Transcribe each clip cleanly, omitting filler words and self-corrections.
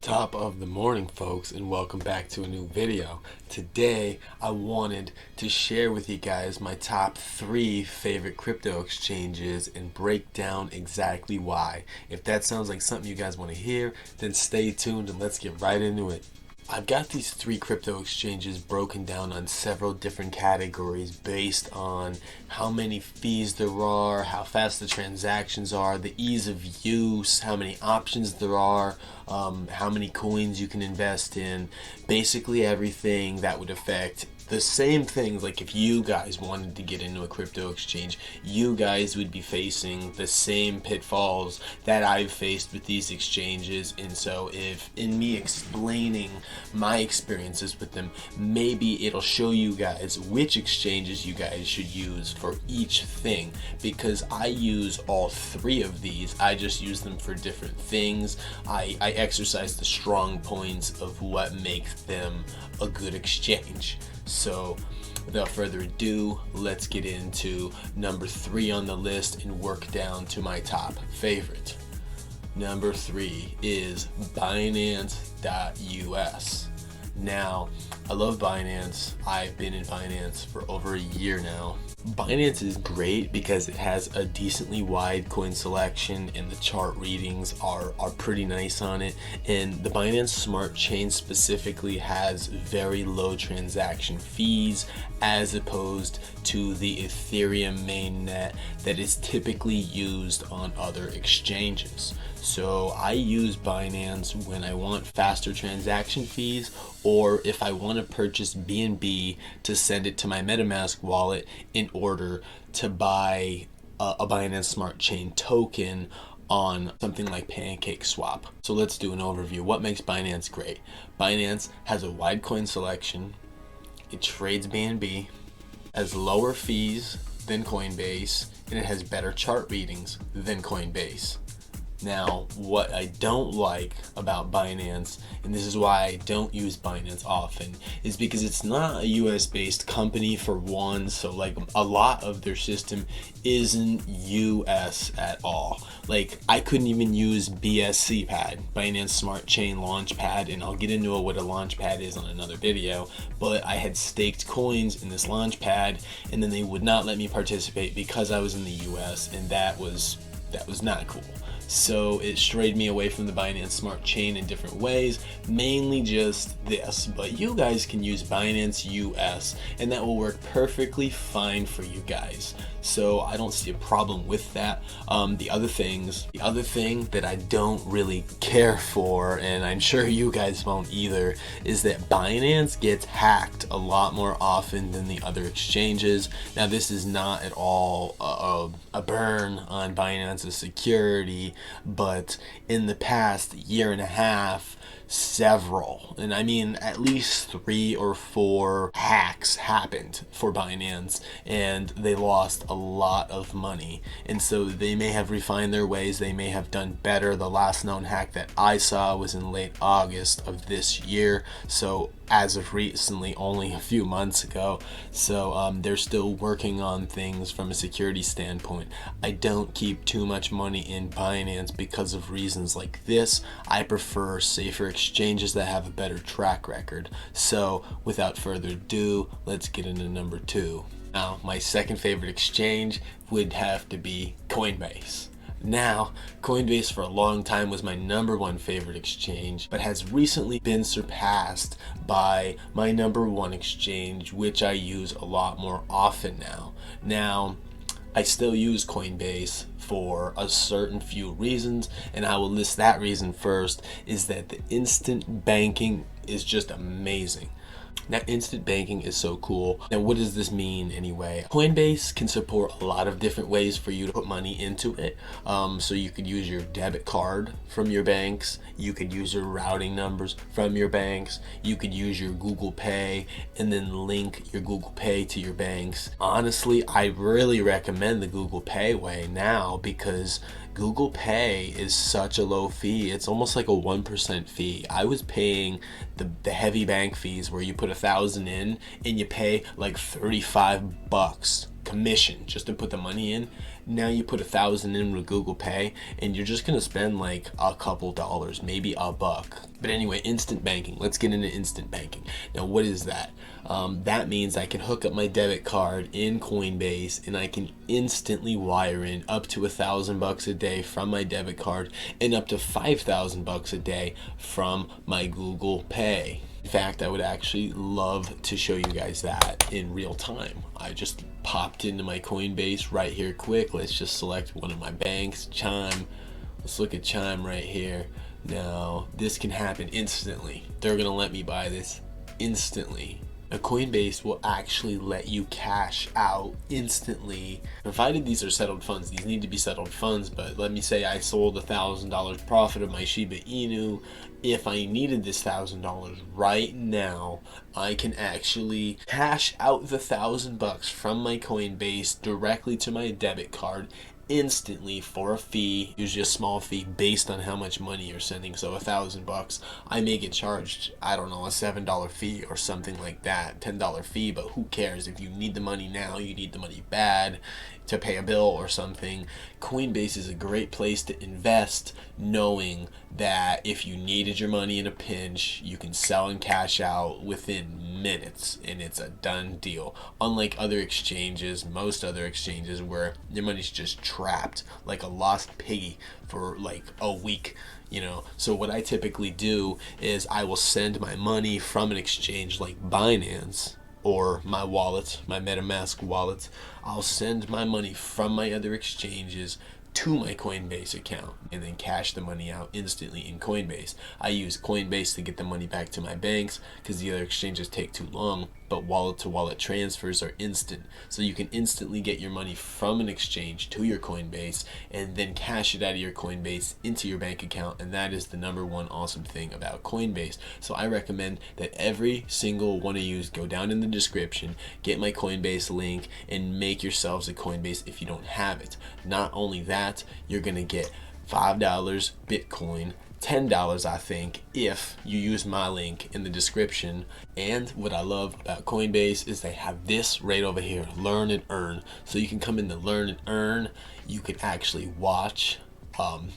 Top of the morning, folks, and welcome back to a new video. Today I wanted to share with you guys my top 3 favorite crypto exchanges and break down exactly why. If that sounds like something you guys want to hear, then stay tuned and let's get right into it. I've got these 3 crypto exchanges broken down on several different categories based on how many fees there are, how fast the transactions are, the ease of use, how many options there are, how many coins you can invest in, basically everything that would affect the same things. Like if you guys wanted to get into a crypto exchange, you guys would be facing the same pitfalls that I've faced with these exchanges. And so if in me explaining my experiences with them, maybe it'll show you guys which exchanges you guys should use for each thing, because I use all 3 of these. I just use them for different things. I exercise the strong points of what makes them a good exchange. So without further ado, let's get into number 3 on the list and work down to my top favorite. Number 3 is binance.us. Now, I love Binance. I've been in Binance for over a year now. Binance is great because it has a decently wide coin selection and the chart readings are pretty nice on it. And the Binance Smart Chain specifically has very low transaction fees as opposed to the Ethereum mainnet that is typically used on other exchanges. So I use Binance when I want faster transaction fees, or if I want to purchase BNB to send it to my MetaMask wallet in order to buy a Binance Smart Chain token on something like PancakeSwap. So let's do an overview. What makes Binance great? Binance has a wide coin selection. It trades BNB, has lower fees than Coinbase, and it has better chart readings than Coinbase. Now, what I don't like about Binance, and this is why I don't use Binance often, is because it's not a US based company for one. So like a lot of their system isn't US at all. Like I couldn't even use BSC pad, Binance Smart Chain Launchpad, and I'll get into what a launchpad is on another video, but I had staked coins in this launchpad and then they would not let me participate because I was in the US, and that was not cool. So it strayed me away from the Binance Smart Chain in different ways, mainly just this. But you guys can use Binance US and that will work perfectly fine for you guys. So I don't see a problem with that. The other thing that I don't really care for, and I'm sure you guys won't either, is that Binance gets hacked a lot more often than the other exchanges. Now this is not at all a burn on Binance's security, but in the past year and a half, several, and I mean at least 3 or 4 hacks happened for Binance, and they lost a lot of money. And so they may have refined their ways, they may have done better. The last known hack that I saw was in late August of this year, so as of recently, only a few months ago. So they're still working on things from a security standpoint. I don't keep too much money in Binance because of reasons like this. I prefer safer exchanges that have a better track record. So without further ado, let's get into number 2. Now, my second favorite exchange would have to be Coinbase. Now, Coinbase for a long time was my number 1 favorite exchange, but has recently been surpassed by my number 1 exchange, which I use a lot more often now. Now, I still use Coinbase for a certain few reasons, and I will list that reason first, is that the instant banking is just amazing. Now, instant banking is so cool. Now, what does this mean anyway? Coinbase can support a lot of different ways for you to put money into it. So you could use your debit card from your banks. You could use your routing numbers from your banks. You could use your Google Pay and then link your Google Pay to your banks. Honestly, I really recommend the Google Pay way now because Google Pay is such a low fee. It's almost like a 1% fee. I was paying the heavy bank fees where you put $1,000 in and you pay like $35 commission just to put the money in. Now you put $1,000 in with Google Pay and you're just gonna spend like a couple dollars, maybe $1. But anyway, instant banking. Let's get into instant banking. Now, what is that? That means I can hook up my debit card in Coinbase and I can instantly wire in up to $1,000 a day from my debit card and up to $5,000 a day from my Google Pay. In fact, I would actually love to show you guys that in real time. I just popped into my Coinbase right here quick. Let's just select one of my banks, Chime. Let's look at Chime right here. Now, this can happen instantly. They're gonna let me buy this instantly. Now, Coinbase will actually let you cash out instantly, provided these are settled funds. These need to be settled funds, but let me say I sold $1,000 profit of my Shiba Inu. If I needed this $1,000 right now, I can actually cash out the $1,000 from my Coinbase directly to my debit card instantly for a fee, usually a small fee based on how much money you're sending. So $1,000, I may get charged, I don't know, a $7 fee or something like that, $10 fee, but who cares? If you need the money now, you need the money bad to pay a bill or something, Coinbase is a great place to invest, knowing that if you needed your money in a pinch, you can sell and cash out within minutes and it's a done deal. Unlike other exchanges, most other exchanges, where your money's just trapped like a lost piggy for like a week, you know. So what I typically do is I will send my money from an exchange like Binance or my wallet, my MetaMask wallet. I'll send my money from my other exchanges to my Coinbase account and then cash the money out instantly in Coinbase. I use Coinbase to get the money back to my banks because the other exchanges take too long, but wallet to wallet transfers are instant. So you can instantly get your money from an exchange to your Coinbase and then cash it out of your Coinbase into your bank account, and that is the #1 awesome thing about Coinbase. So I recommend that every single one of you go down in the description, get my Coinbase link, and make yourselves a Coinbase if you don't have it. Not only that, you're gonna get $5 Bitcoin, $10 I think, if you use my link in the description. And what I love about Coinbase is they have this right over here, learn and earn. So you can come in to learn and earn. You can actually watch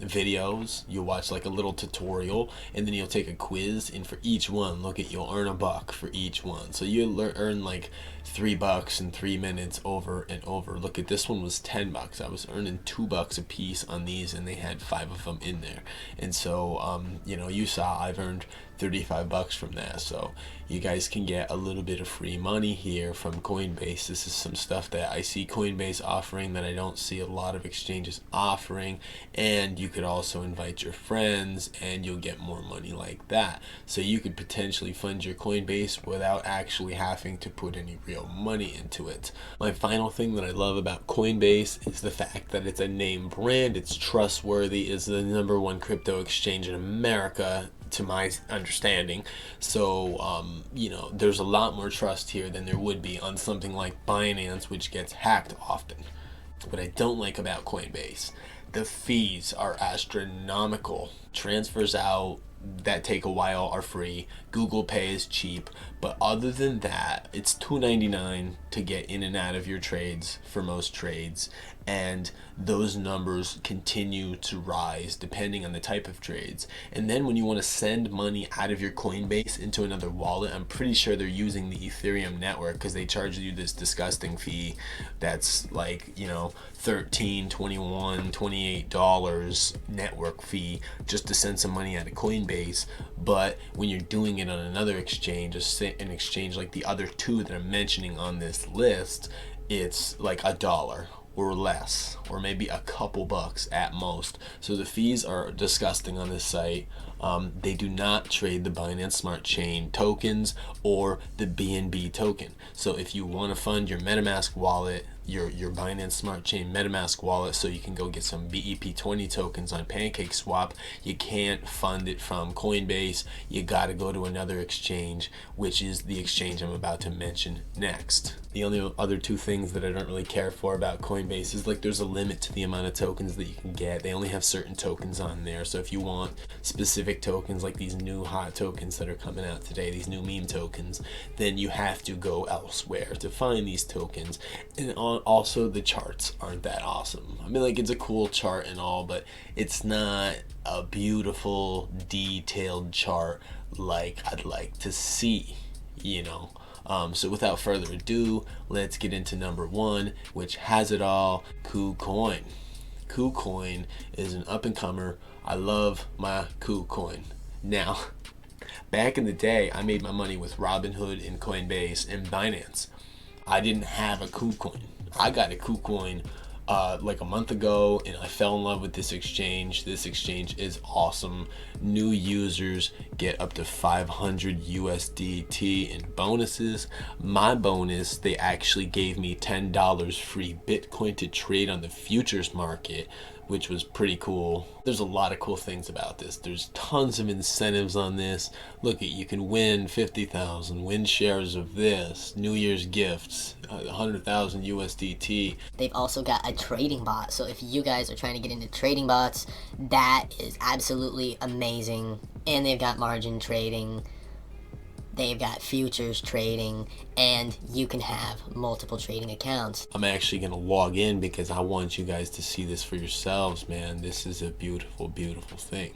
videos. You'll watch like a little tutorial and then you'll take a quiz, and for each one, look at, you'll earn $1 for each one. So you'll earn like $3 in 3 minutes over and over. Look at this one was $10. I was earning $2 a piece on these and they had 5 of them in there. And so you know, you saw I've earned $35 from that. So you guys can get a little bit of free money here from Coinbase. This is some stuff that I see Coinbase offering that I don't see a lot of exchanges offering, and you could also invite your friends and you'll get more money like that. So you could potentially fund your Coinbase without actually having to put any real money into it. My final thing that I love about Coinbase is the fact that it's a name brand, it's trustworthy, is the #1 crypto exchange in America to my understanding. So you know, there's a lot more trust here than there would be on something like Binance, which gets hacked often. What I don't like about Coinbase, the fees are astronomical. Transfers out that take a while are free. Google Pay is cheap, but other than that, it's $2.99 to get in and out of your trades for most trades, and those numbers continue to rise depending on the type of trades. And then when you want to send money out of your Coinbase into another wallet, I'm pretty sure they're using the Ethereum network because they charge you this disgusting fee that's like, you know, $13, $21, $28 network fee just to send some money out of Coinbase. But when you're doing it on another exchange, an exchange like the other two that I'm mentioning on this list, it's like $1 or less, or maybe a couple bucks at most. So the fees are disgusting on this site. They do not trade the Binance Smart Chain tokens or the BNB token. So if you want to fund your MetaMask wallet, your Binance Smart Chain MetaMask wallet, so you can go get some BEP20 tokens on PancakeSwap, you can't fund it from Coinbase. You got to go to another exchange, which is the exchange I'm about to mention next. The only other two things that I don't really care for about Coinbase is like there's a limit to the amount of tokens that you can get. They only have certain tokens on there. So if you want specific tokens like these new hot tokens that are coming out today, these new meme tokens, then you have to go elsewhere to find these tokens. And also the charts aren't that awesome. I mean, like, it's a cool chart and all, but it's not a beautiful detailed chart like I'd like to see, you know. So without further ado, let's get into number one, which has it all, Kucoin. Kucoin is an up-and-comer. I love my Kucoin. Now, back in the day, I made my money with Robinhood and Coinbase and Binance. I didn't have a Kucoin. I got a Kucoin like a month ago, and I fell in love with this exchange. This exchange is awesome. New users get up to 500 USDT in bonuses. My bonus, they actually gave me $10 free Bitcoin to trade on the futures market, which was pretty cool. There's a lot of cool things about this. There's tons of incentives on this. Look, you can win 50,000, win shares of this, New Year's gifts, 100,000 USDT. They've also got a trading bot, so if you guys are trying to get into trading bots, that is absolutely amazing. And they've got margin trading, they've got futures trading, and you can have multiple trading accounts. I'm actually going to log in because I want you guys to see this for yourselves, man. This is a beautiful, beautiful thing.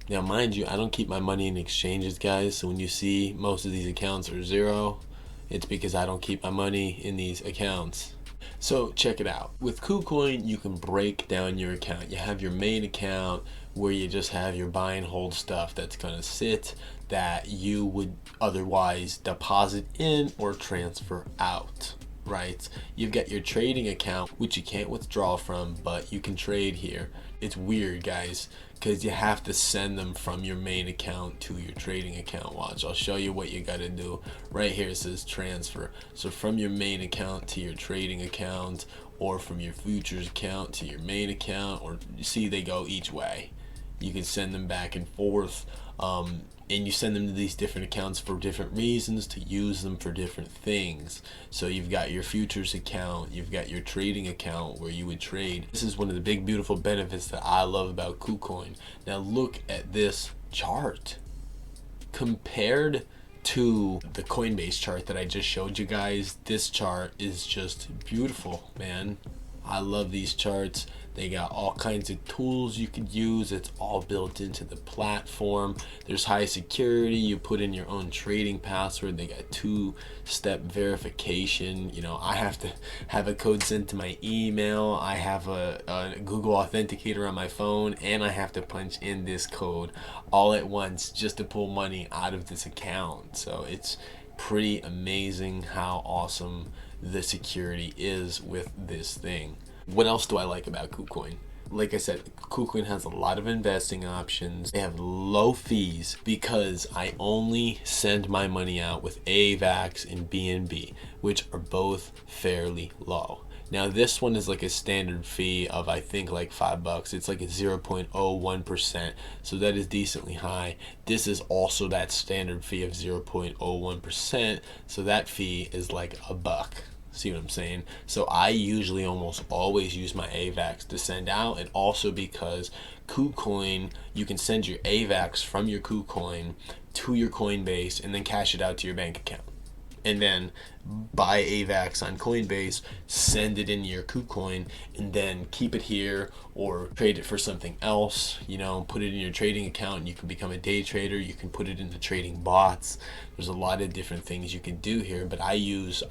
Now, mind you, I don't keep my money in exchanges, guys. So when you see most of these accounts are zero, it's because I don't keep my money in these accounts. So check it out. With Kucoin, you can break down your account. You have your main account where you just have your buy and hold stuff that's going to sit that you would otherwise deposit in or transfer out, right? You've got your trading account, which you can't withdraw from, but you can trade here. It's weird, guys, because you have to send them from your main account to your trading account. Watch, I'll show you what you got to do. Right here it says transfer. So from your main account to your trading account, or from your futures account to your main account, or you see they go each way. You can send them back and forth, and you send them to these different accounts for different reasons, to use them for different things. So you've got your futures account, you've got your trading account where you would trade. This is one of the big beautiful benefits that I love about Kucoin. Now look at this chart. Compared to the Coinbase chart that I just showed you guys, this chart is just beautiful, man. I love these charts. They got all kinds of tools you could use. It's all built into the platform. There's high security. You put in your own trading password. They got 2-step verification. You know, I have to have a code sent to my email. I have a Google Authenticator on my phone, and I have to punch in this code all at once just to pull money out of this account. So it's pretty amazing how awesome the security is with this thing. What else do I like about Kucoin? Like I said, Kucoin has a lot of investing options. They have low fees because I only send my money out with avax and BNB, which are both fairly low. Now this one is like a standard fee of, I think, like $5. It's like a 0.01%, so that is decently high. This is also that standard fee of 0.01%, so that fee is like $1. See what I'm saying? So I usually almost always use my avax to send out, and also because Kucoin, you can send your avax from your Kucoin to your Coinbase and then cash it out to your bank account. And then buy avax on Coinbase, send it into your Kucoin, and then keep it here or trade it for something else. You know, put it in your trading account and you can become a day trader. You can put it into trading bots. There's a lot of different things you can do here, but I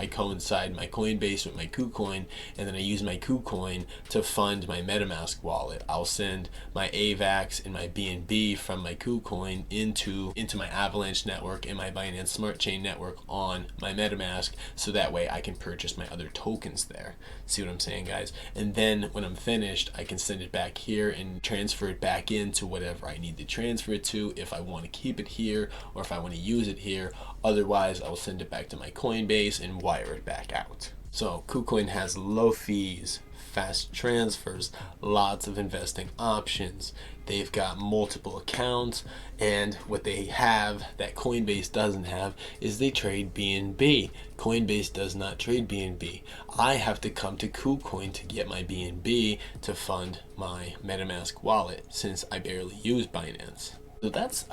coincide my Coinbase with my Kucoin, and then I use my Kucoin to fund my MetaMask wallet. I'll send my avax and my BNB from my Kucoin into my Avalanche network and my Binance Smart Chain network on my MetaMask, so that way I can purchase my other tokens there. See what I'm saying, guys? And then when I'm finished, I can send it back here and transfer it back into whatever I need to transfer it to, if I want to keep it here or if I want to use it here. Otherwise, I'll send it back to my Coinbase and wire it back out. So Kucoin has low fees, fast transfers, lots of investing options. They've got multiple accounts, and what they have that Coinbase doesn't have is they trade BNB. Coinbase does not trade BNB. I have to come to Kucoin to get my BNB to fund my MetaMask wallet, since I barely use Binance. So that's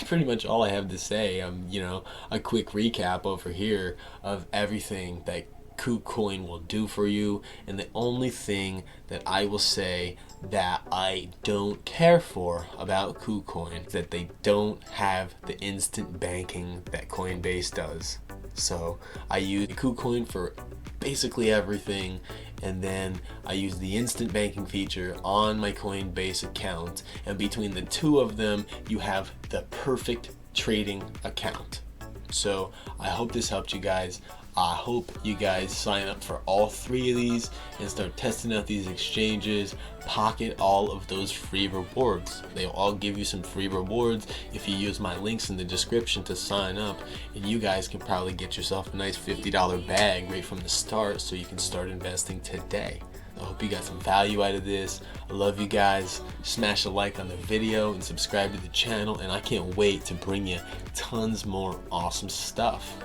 pretty much all I have to say. A quick recap over here of everything that Kucoin will do for you, and the only thing that I will say that I don't care for about Kucoin is that they don't have the instant banking that Coinbase does. So I use Kucoin for basically everything, and then I use the instant banking feature on my Coinbase account, and between the two of them you have the perfect trading account. So I hope this helped you guys. I hope you guys sign up for all three of these and start testing out these exchanges. Pocket all of those free rewards. They'll all give you some free rewards if you use my links in the description to sign up, and you guys can probably get yourself a nice $50 bag right from the start so you can start investing today. I hope you got some value out of this. I love you guys. Smash a like on the video and subscribe to the channel, and I can't wait to bring you tons more awesome stuff.